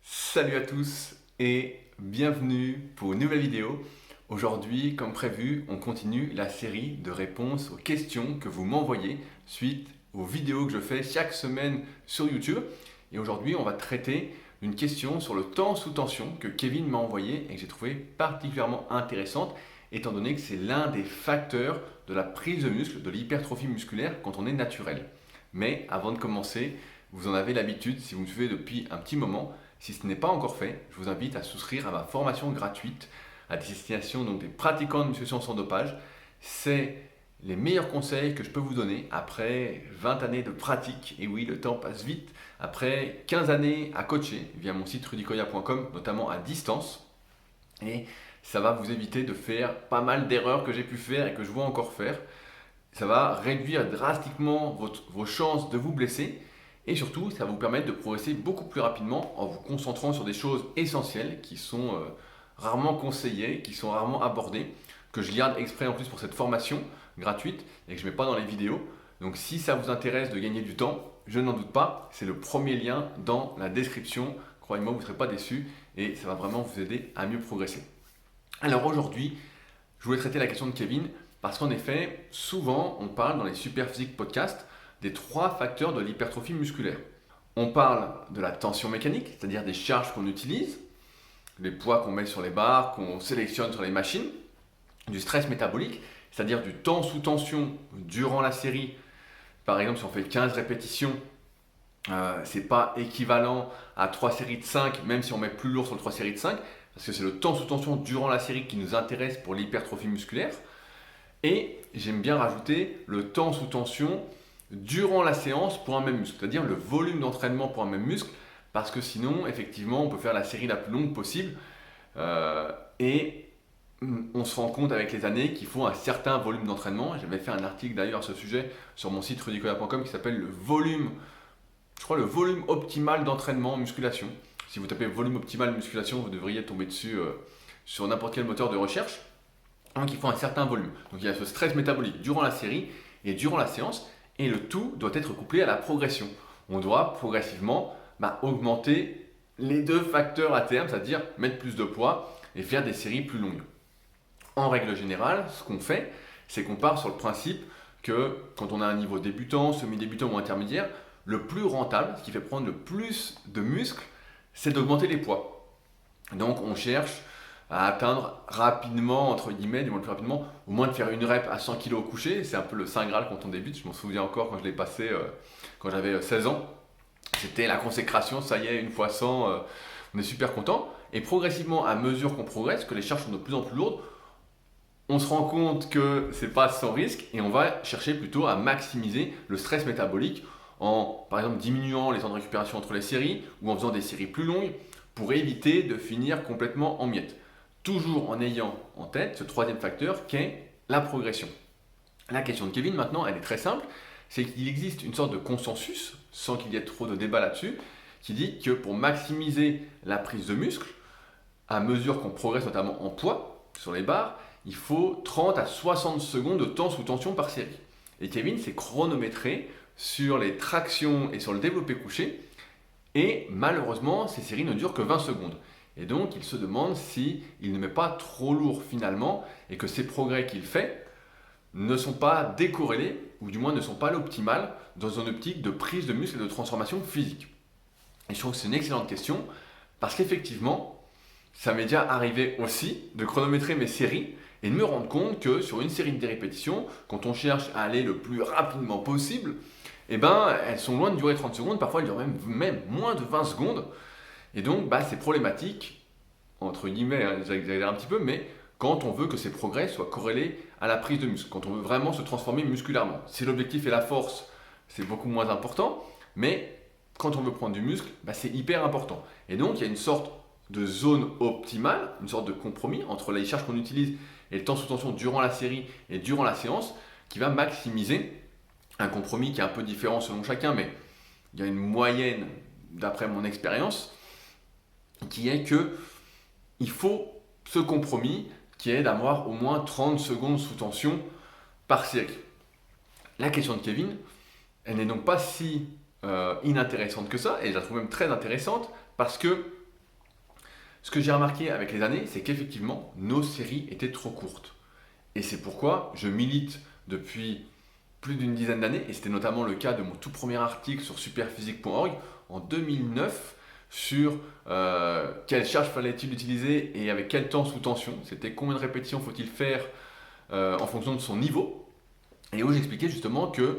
Salut à tous et bienvenue pour une nouvelle vidéo. Aujourd'hui, comme prévu, on continue la série de réponses aux questions que vous m'envoyez suite aux vidéos que je fais chaque semaine sur YouTube. Et aujourd'hui, on va traiter une question sur le temps sous tension que Kevin m'a envoyé et que j'ai trouvé particulièrement intéressante, étant donné que c'est l'un des facteurs de la prise de muscle, de l'hypertrophie musculaire quand on est naturel. Mais avant de commencer, vous en avez l'habitude si vous me suivez depuis un petit moment. Si ce n'est pas encore fait, je vous invite à souscrire à ma formation gratuite à destination donc des pratiquants de musculation sans dopage. C'est les meilleurs conseils que je peux vous donner après 20 années de pratique. Et oui, le temps passe vite. Après 15 années à coacher via mon site rudicoya.com, notamment à distance. Et ça va vous éviter de faire pas mal d'erreurs que j'ai pu faire et que je vois encore faire. Ça va réduire drastiquement vos chances de vous blesser. Et surtout, ça va vous permettre de progresser beaucoup plus rapidement en vous concentrant sur des choses essentielles qui sont rarement conseillées, qui sont rarement abordées, que je garde exprès en plus pour cette formation gratuite et que je ne mets pas dans les vidéos. Donc si ça vous intéresse de gagner du temps, je n'en doute pas, c'est le premier lien dans la description. Croyez-moi, vous ne serez pas déçus et ça va vraiment vous aider à mieux progresser. Alors aujourd'hui, je voulais traiter la question de Kevin parce qu'en effet, souvent on parle dans les Superphysique podcasts des 3 facteurs de l'hypertrophie musculaire. On parle de la tension mécanique, c'est-à-dire des charges qu'on utilise, les poids qu'on met sur les barres, qu'on sélectionne sur les machines, du stress métabolique, c'est-à-dire du temps sous tension durant la série. Par exemple, si on fait 15 répétitions, c'est pas équivalent à 3 séries de 5, même si on met plus lourd sur le 3 séries de 5, parce que c'est le temps sous tension durant la série qui nous intéresse pour l'hypertrophie musculaire. Et j'aime bien rajouter le temps sous tension durant la séance pour un même muscle, c'est-à-dire le volume d'entraînement pour un même muscle, parce que sinon, effectivement, on peut faire la série la plus longue possible et on se rend compte avec les années qu'il faut un certain volume d'entraînement. J'avais fait un article d'ailleurs à ce sujet sur mon site rudicoya.com qui s'appelle le volume optimal d'entraînement en musculation. Si vous tapez volume optimal musculation, vous devriez tomber dessus sur n'importe quel moteur de recherche. Donc il faut un certain volume. Donc il y a ce stress métabolique durant la série et durant la séance. Et le tout doit être couplé à la progression. On doit progressivement augmenter les 2 facteurs à terme, c'est-à-dire mettre plus de poids et faire des séries plus longues. En règle générale, ce qu'on fait, c'est qu'on part sur le principe que quand on a un niveau débutant, semi-débutant ou intermédiaire, le plus rentable, ce qui fait prendre le plus de muscles, c'est d'augmenter les poids. Donc on cherche à atteindre rapidement, entre guillemets, du moins le plus rapidement, au moins de faire une rep à 100 kg au coucher. C'est un peu le Saint Graal quand on débute. Je m'en souviens encore quand je l'ai passé quand j'avais 16 ans. C'était la consécration, ça y est, une fois 100, on est super content. Et progressivement, à mesure qu'on progresse, que les charges sont de plus en plus lourdes, on se rend compte que c'est pas sans risque et on va chercher plutôt à maximiser le stress métabolique en, par exemple, diminuant les temps de récupération entre les séries ou en faisant des séries plus longues pour éviter de finir complètement en miettes. Toujours en ayant en tête ce 3e facteur qu'est la progression. La question de Kevin maintenant, elle est très simple, c'est qu'il existe une sorte de consensus, sans qu'il y ait trop de débat là-dessus, qui dit que pour maximiser la prise de muscle, à mesure qu'on progresse notamment en poids sur les barres, il faut 30 à 60 secondes de temps sous tension par série. Et Kevin s'est chronométré sur les tractions et sur le développé couché, et malheureusement, ces séries ne durent que 20 secondes. Et donc, il se demande s'il ne met pas trop lourd finalement et que ces progrès qu'il fait ne sont pas décorrélés ou du moins ne sont pas l'optimal dans une optique de prise de muscle et de transformation physique. Et je trouve que c'est une excellente question parce qu'effectivement, ça m'est déjà arrivé aussi de chronométrer mes séries et de me rendre compte que sur une série de répétitions, quand on cherche à aller le plus rapidement possible, elles sont loin de durer 30 secondes, parfois elles durent même moins de 20 secondes. Et donc, c'est problématique, entre guillemets, j'exagère un petit peu, mais quand on veut que ces progrès soient corrélés à la prise de muscle, quand on veut vraiment se transformer musculairement. Si l'objectif est la force, c'est beaucoup moins important, mais quand on veut prendre du muscle, c'est hyper important. Et donc, il y a une sorte de zone optimale, une sorte de compromis entre les charges qu'on utilise et le temps sous tension durant la série et durant la séance, qui va maximiser un compromis qui est un peu différent selon chacun, mais il y a une moyenne, d'après mon expérience, qui est que il faut ce compromis qui est d'avoir au moins 30 secondes sous tension par série. La question de Kevin, Elle n'est donc pas si inintéressante que ça, et je la trouve même très intéressante, parce que ce que j'ai remarqué avec les années, c'est qu'effectivement, nos séries étaient trop courtes. Et c'est pourquoi je milite depuis plus d'une dizaine d'années, et c'était notamment le cas de mon tout premier article sur superphysique.org en 2009, sur quelle charge fallait-il utiliser et avec quel temps sous tension, c'était combien de répétitions faut-il faire en fonction de son niveau, et où j'expliquais justement que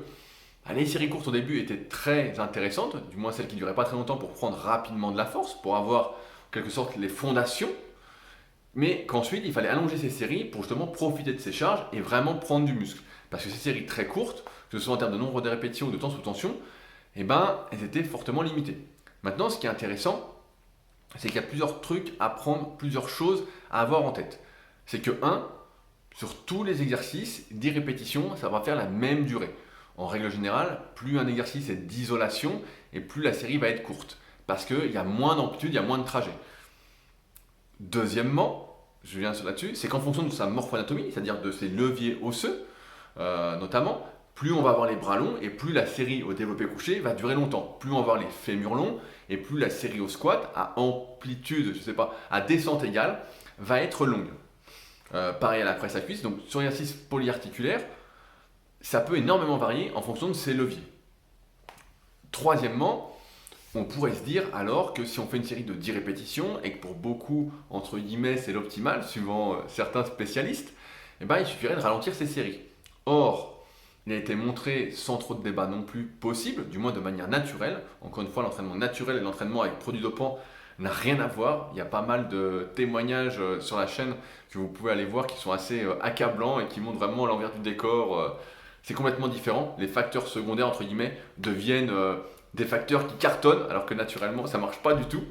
les séries courtes au début étaient très intéressantes, du moins celles qui ne duraient pas très longtemps pour prendre rapidement de la force, pour avoir en quelque sorte les fondations, mais qu'ensuite il fallait allonger ces séries pour justement profiter de ces charges et vraiment prendre du muscle. Parce que ces séries très courtes, que ce soit en termes de nombre de répétitions ou de temps sous tension, eh ben, elles étaient fortement limitées. Maintenant, ce qui est intéressant, c'est qu'il y a plusieurs trucs à prendre, plusieurs choses à avoir en tête. C'est que, sur tous les exercices, 10 répétitions, ça va faire la même durée. En règle générale, plus un exercice est d'isolation et plus la série va être courte. Parce qu'il y a moins d'amplitude, il y a moins de trajet. Deuxièmement, je viens là-dessus, c'est qu'en fonction de sa morphoanatomie, c'est-à-dire de ses leviers osseux, notamment, plus on va avoir les bras longs et plus la série au développé couché va durer longtemps. Plus on va avoir les fémurs longs et plus la série au squat à amplitude, je sais pas, à descente égale, va être longue. Pareil à la presse à cuisse, donc sur l'exercice polyarticulaire, ça peut énormément varier en fonction de ses leviers. Troisièmement, on pourrait se dire alors que si on fait une série de 10 répétitions et que pour beaucoup, entre guillemets, c'est l'optimal, suivant certains spécialistes, eh ben, il suffirait de ralentir ces séries. Or, il a été montré sans trop de débat non plus possible, du moins de manière naturelle. Encore une fois, l'entraînement naturel et l'entraînement avec produits dopants n'a rien à voir. Il y a pas mal de témoignages sur la chaîne que vous pouvez aller voir qui sont assez accablants et qui montrent vraiment l'envers du décor. C'est complètement différent. Les facteurs secondaires, entre guillemets, deviennent des facteurs qui cartonnent, alors que naturellement, ça ne marche pas du tout.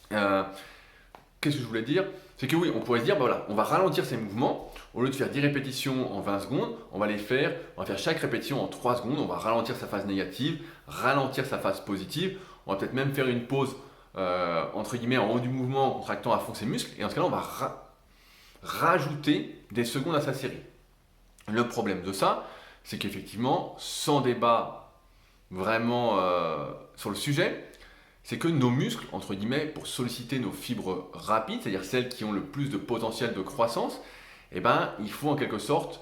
Qu'est-ce que je voulais dire? C'est que oui, on pourrait se dire, bah voilà, on va ralentir ces mouvements. Au lieu de faire 10 répétitions en 20 secondes, on va faire chaque répétition en 3 secondes. On va ralentir sa phase négative, ralentir sa phase positive. On va peut-être même faire une pause, entre guillemets, en haut du mouvement, en contractant à fond ses muscles. Et en ce cas-là, on va rajouter des secondes à sa série. Le problème de ça, c'est qu'effectivement, sans débat vraiment sur le sujet, c'est que nos muscles, entre guillemets, pour solliciter nos fibres rapides, c'est-à-dire celles qui ont le plus de potentiel de croissance, eh ben, il faut en quelque sorte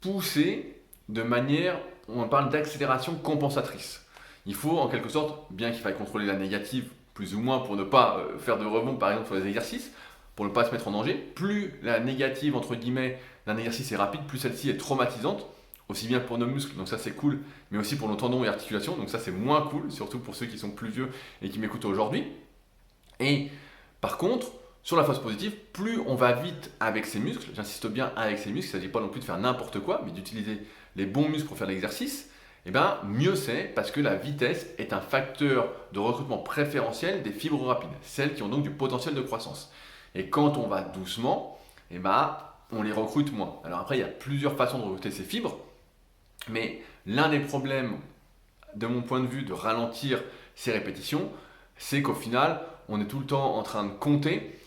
pousser de manière, on parle d'accélération compensatrice. Il faut en quelque sorte, bien qu'il faille contrôler la négative plus ou moins pour ne pas faire de rebond par exemple sur les exercices, pour ne pas se mettre en danger, plus la négative entre guillemets d'un exercice est rapide, plus celle-ci est traumatisante, aussi bien pour nos muscles, donc ça c'est cool, mais aussi pour nos tendons et articulations, donc ça c'est moins cool, surtout pour ceux qui sont plus vieux et qui m'écoutent aujourd'hui. Et par contre, sur la phase positive, plus on va vite avec ses muscles, j'insiste bien avec ses muscles, il ne s'agit pas non plus de faire n'importe quoi, mais d'utiliser les bons muscles pour faire l'exercice, et bien mieux c'est parce que la vitesse est un facteur de recrutement préférentiel des fibres rapides, celles qui ont donc du potentiel de croissance. Et quand on va doucement, et ben, on les recrute moins. Alors après, il y a plusieurs façons de recruter ces fibres, mais l'un des problèmes, de mon point de vue, de ralentir ces répétitions, c'est qu'au final, on est tout le temps en train de compter.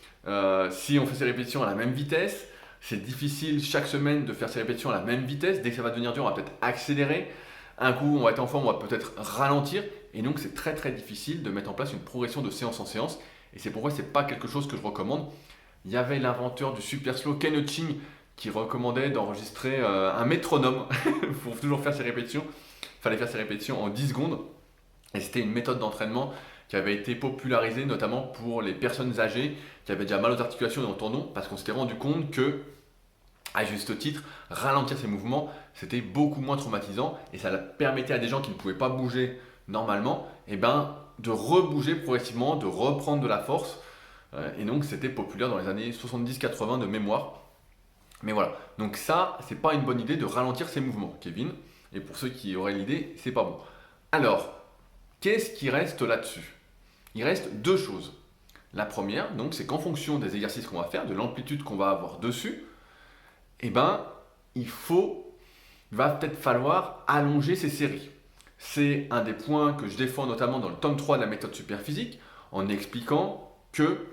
Si on fait ces répétitions à la même vitesse, c'est difficile chaque semaine de faire ces répétitions à la même vitesse. Dès que ça va devenir dur, on va peut-être accélérer. Un coup, on va être en forme, on va peut-être ralentir. Et donc, c'est très très difficile de mettre en place une progression de séance en séance. Et c'est pourquoi ce n'est pas quelque chose que je recommande. Il y avait l'inventeur du super slow, Ken Hutching, qui recommandait d'enregistrer un métronome pour toujours faire ses répétitions. Il fallait faire ses répétitions en 10 secondes. Et c'était une méthode d'entraînement qui avait été popularisée notamment pour les personnes âgées qui avaient déjà mal aux articulations et aux tendons, parce qu'on s'était rendu compte que, à juste titre, ralentir ces mouvements, c'était beaucoup moins traumatisant et ça permettait à des gens qui ne pouvaient pas bouger normalement, de rebouger progressivement, de reprendre de la force. Et donc c'était populaire dans les années 70-80 de mémoire. Mais voilà, donc ça, c'est pas une bonne idée de ralentir ces mouvements, Kevin. Et pour ceux qui auraient l'idée, c'est pas bon. Alors, qu'est-ce qui reste là-dessus? Il reste deux choses. La première, donc, c'est qu'en fonction des exercices qu'on va faire, de l'amplitude qu'on va avoir dessus, il va peut-être falloir allonger ces séries. C'est un des points que je défends notamment dans le tome 3 de la méthode Superphysique, en expliquant que,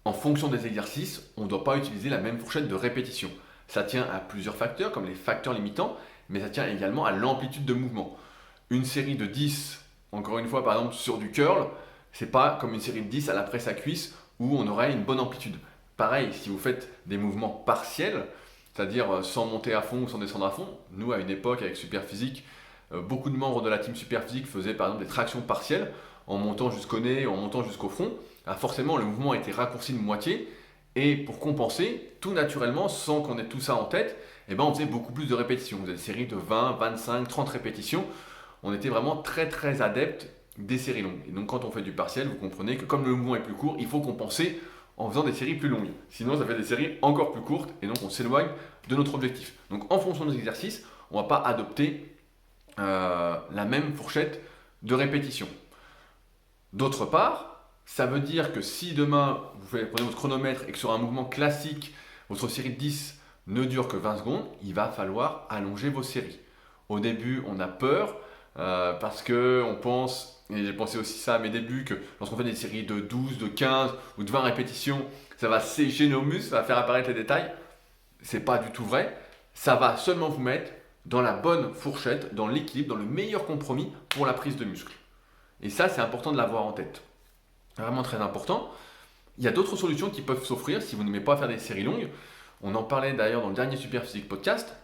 en fonction des exercices, on ne doit pas utiliser la même fourchette de répétition. Ça tient à plusieurs facteurs, comme les facteurs limitants, mais ça tient également à l'amplitude de mouvement. Une série de 10, encore une fois, par exemple, sur du curl, c'est pas comme une série de 10 à la presse à cuisse où on aurait une bonne amplitude. Pareil, si vous faites des mouvements partiels, c'est-à-dire sans monter à fond ou sans descendre à fond, nous, à une époque, avec Superphysique, beaucoup de membres de la team Superphysique faisaient par exemple des tractions partielles en montant jusqu'au nez, en montant jusqu'au front. Alors forcément, le mouvement a été raccourci de moitié, et pour compenser, tout naturellement, sans qu'on ait tout ça en tête, eh ben, on faisait beaucoup plus de répétitions. On faisait des séries de 20, 25, 30 répétitions. On était vraiment très très adepte des séries longues. Et donc quand on fait du partiel, vous comprenez que comme le mouvement est plus court, il faut compenser en faisant des séries plus longues. Sinon, ça fait des séries encore plus courtes, et donc on s'éloigne de notre objectif. Donc en fonction des exercices, on ne va pas adopter la même fourchette de répétition. D'autre part, ça veut dire que si demain vous prenez votre chronomètre et que sur un mouvement classique, votre série de 10 ne dure que 20 secondes, il va falloir allonger vos séries. Au début, on a peur parce qu'on pense, et j'ai pensé aussi ça à mes débuts, que lorsqu'on fait des séries de 12, de 15 ou de 20 répétitions, ça va sécher nos muscles, ça va faire apparaître les détails. C'est pas du tout vrai. Ça va seulement vous mettre dans la bonne fourchette, dans l'équilibre, dans le meilleur compromis pour la prise de muscle. Et ça, c'est important de l'avoir en tête. Vraiment très important. Il y a d'autres solutions qui peuvent s'offrir si vous n'aimez pas faire des séries longues. On en parlait d'ailleurs dans le dernier Superphysique podcast.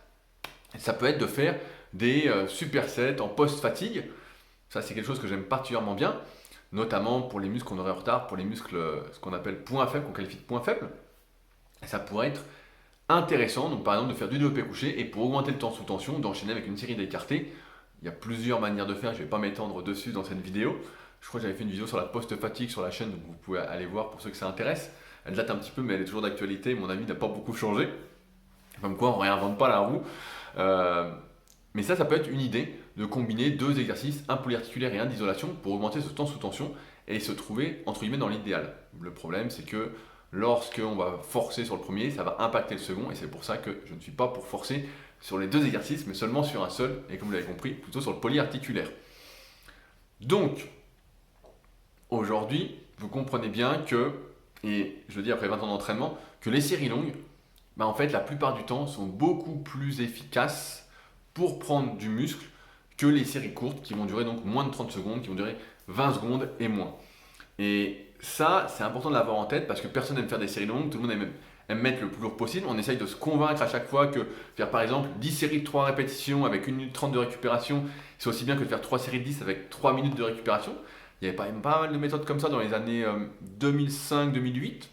Ça peut être de faire des supersets en post-fatigue. Ça, c'est quelque chose que j'aime particulièrement bien, notamment pour les muscles qu'on aurait en retard, pour les muscles, ce qu'on appelle points faibles, qu'on qualifie de points faibles. Et ça pourrait être intéressant, donc par exemple de faire du développé couché et pour augmenter le temps sous tension, d'enchaîner avec une série d'écartés. Il y a plusieurs manières de faire, je ne vais pas m'étendre dessus dans cette vidéo. Je crois que j'avais fait une vidéo sur la post-fatigue sur la chaîne, donc vous pouvez aller voir pour ceux que ça intéresse. Elle date un petit peu, mais elle est toujours d'actualité, mon avis n'a pas beaucoup changé. Comme quoi, on ne réinvente pas la roue. Mais ça peut être une idée de combiner deux exercices, un polyarticulaire et un d'isolation, pour augmenter ce temps sous tension et se trouver, entre guillemets, dans l'idéal. Le problème, c'est que lorsqu'on va forcer sur le premier, ça va impacter le second, et c'est pour ça que je ne suis pas pour forcer sur les deux exercices, mais seulement sur un seul, et comme vous l'avez compris, plutôt sur le polyarticulaire. Donc, aujourd'hui, vous comprenez bien que, et je le dis après 20 ans d'entraînement, que les séries longues, en fait, la plupart du temps, sont beaucoup plus efficaces pour prendre du muscle que les séries courtes, qui vont durer donc moins de 30 secondes, qui vont durer 20 secondes et moins. Et ça, c'est important de l'avoir en tête, parce que personne n'aime faire des séries longues, tout le monde aime mettre le plus lourd possible. On essaye de se convaincre à chaque fois que faire par exemple 10 séries de 3 répétitions avec 1 minute 30 de récupération, c'est aussi bien que de faire 3 séries de 10 avec 3 minutes de récupération. Il y avait pas mal de méthodes comme ça dans les années 2005-2008.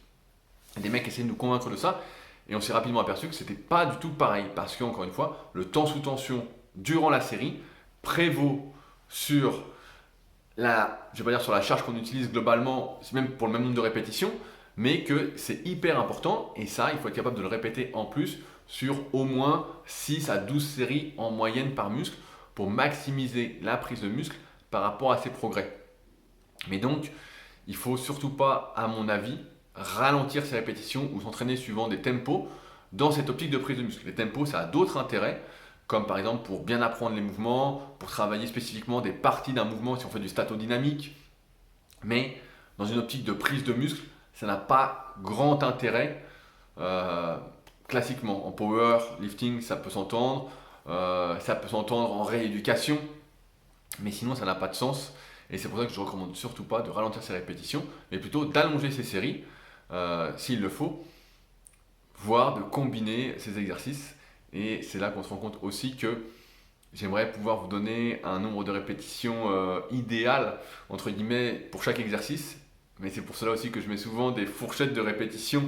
Des mecs essayaient de nous convaincre de ça, et on s'est rapidement aperçu que c'était pas du tout pareil, parce que encore une fois, le temps sous tension durant la série prévaut sur je vais pas dire sur la charge qu'on utilise globalement, c'est même pour le même nombre de répétitions, mais que c'est hyper important, et ça, il faut être capable de le répéter en plus sur au moins 6 à 12 séries en moyenne par muscle pour maximiser la prise de muscle par rapport à ses progrès. Mais donc, il ne faut surtout pas, à mon avis, ralentir ses répétitions ou s'entraîner suivant des tempos dans cette optique de prise de muscle. Les tempos, ça a d'autres intérêts, comme par exemple pour bien apprendre les mouvements, pour travailler spécifiquement des parties d'un mouvement si on fait du statodynamique. Mais dans une optique de prise de muscle, ça n'a pas grand intérêt classiquement. En powerlifting, ça peut s'entendre, ça peut s'entendre en rééducation, mais sinon ça n'a pas de sens. Et c'est pour ça que je ne recommande surtout pas de ralentir ses répétitions, mais plutôt d'allonger ses séries, s'il le faut, voire de combiner ces exercices. Et c'est là qu'on se rend compte aussi que j'aimerais pouvoir vous donner un nombre de répétitions idéal, entre guillemets, pour chaque exercice. Mais c'est pour cela aussi que je mets souvent des fourchettes de répétitions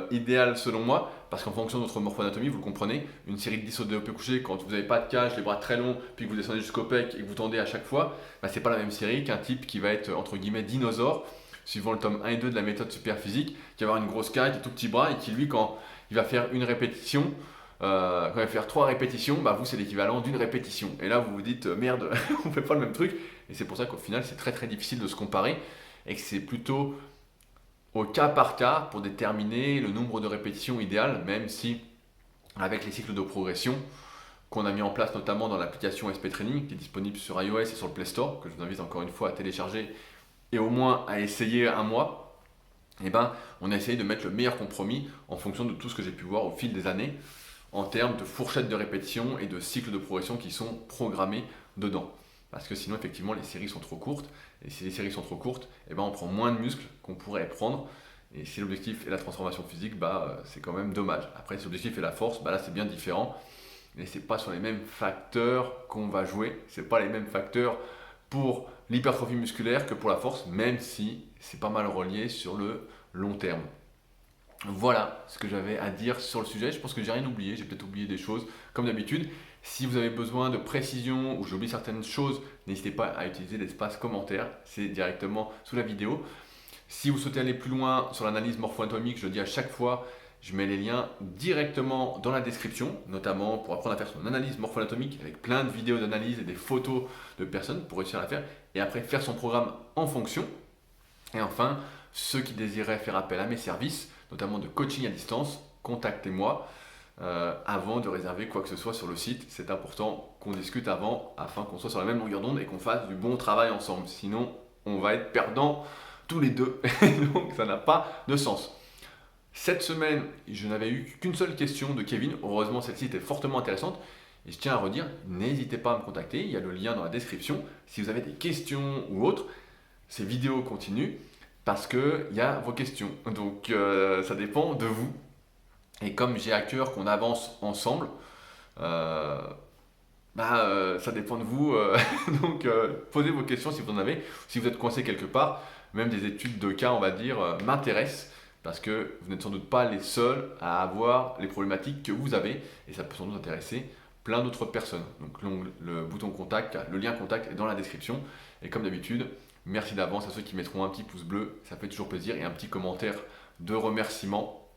idéales selon moi, parce qu'en fonction de votre morphoanatomie, vous le comprenez, une série de 10 au développé couché, quand vous n'avez pas de cage, les bras très longs, puis que vous descendez jusqu'au pec et que vous tendez à chaque fois, c'est pas la même série qu'un type qui va être entre guillemets dinosaure, suivant le tome 1 et 2 de la méthode Superphysique, qui va avoir une grosse cage, des tout petits bras, et qui lui, quand il va faire une répétition, quand il va faire 3 répétitions, vous c'est l'équivalent d'une répétition. Et là vous vous dites merde, on fait pas le même truc. Et c'est pour ça qu'au final c'est très très difficile de se comparer et que c'est plutôt au cas par cas pour déterminer le nombre de répétitions idéal, même si avec les cycles de progression qu'on a mis en place notamment dans l'application SP Training qui est disponible sur iOS et sur le Play Store, que je vous invite encore une fois à télécharger et au moins à essayer un mois, on a essayé de mettre le meilleur compromis en fonction de tout ce que j'ai pu voir au fil des années. en termes de fourchette de répétition et de cycles de progression qui sont programmés dedans. Parce que sinon, effectivement, les séries sont trop courtes. Et si les séries sont trop courtes, eh ben, on prend moins de muscles qu'on pourrait prendre. Et si l'objectif est la transformation physique, c'est quand même dommage. Après, si l'objectif est la force, là, c'est bien différent. Mais ce n'est pas sur les mêmes facteurs qu'on va jouer. Ce n'est pas les mêmes facteurs pour l'hypertrophie musculaire que pour la force, même si c'est pas mal relié sur le long terme. Voilà ce que j'avais à dire sur le sujet. Je pense que j'ai rien oublié, j'ai peut-être oublié des choses comme d'habitude. Si vous avez besoin de précision ou j'ai oublié certaines choses, n'hésitez pas à utiliser l'espace commentaire, c'est directement sous la vidéo. Si vous souhaitez aller plus loin sur l'analyse morpho-anatomique, je le dis à chaque fois, je mets les liens directement dans la description, notamment pour apprendre à faire son analyse morpho-anatomique avec plein de vidéos d'analyse et des photos de personnes pour réussir à la faire et après faire son programme en fonction. Et enfin, ceux qui désiraient faire appel à mes services, notamment de coaching à distance, contactez-moi avant de réserver quoi que ce soit sur le site. C'est important qu'on discute avant afin qu'on soit sur la même longueur d'onde et qu'on fasse du bon travail ensemble. Sinon, on va être perdants tous les deux. Donc, ça n'a pas de sens. Cette semaine, je n'avais eu qu'une seule question de Kevin. Heureusement, celle-ci était fortement intéressante. Et je tiens à redire, n'hésitez pas à me contacter. Il y a le lien dans la description. Si vous avez des questions ou autres, ces vidéos continuent parce qu'il y a vos questions. Donc, ça dépend de vous. Et comme j'ai à cœur qu'on avance ensemble, ça dépend de vous. Donc, posez vos questions si vous en avez. Si vous êtes coincé quelque part, même des études de cas, on va dire, m'intéressent. Parce que vous n'êtes sans doute pas les seuls à avoir les problématiques que vous avez. Et ça peut sans doute intéresser plein d'autres personnes. Donc le bouton contact, le lien contact est dans la description. Et comme d'habitude, merci d'avance à ceux qui mettront un petit pouce bleu. Ça fait toujours plaisir. Et un petit commentaire de remerciement.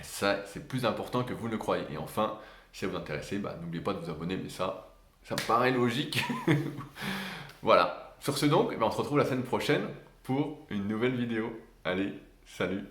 Ça, c'est plus important que vous ne le croyez. Et enfin, si ça vous intéresse, n'oubliez pas de vous abonner. Mais ça me paraît logique. Voilà. Sur ce donc, on se retrouve la semaine prochaine pour une nouvelle vidéo. Allez, salut!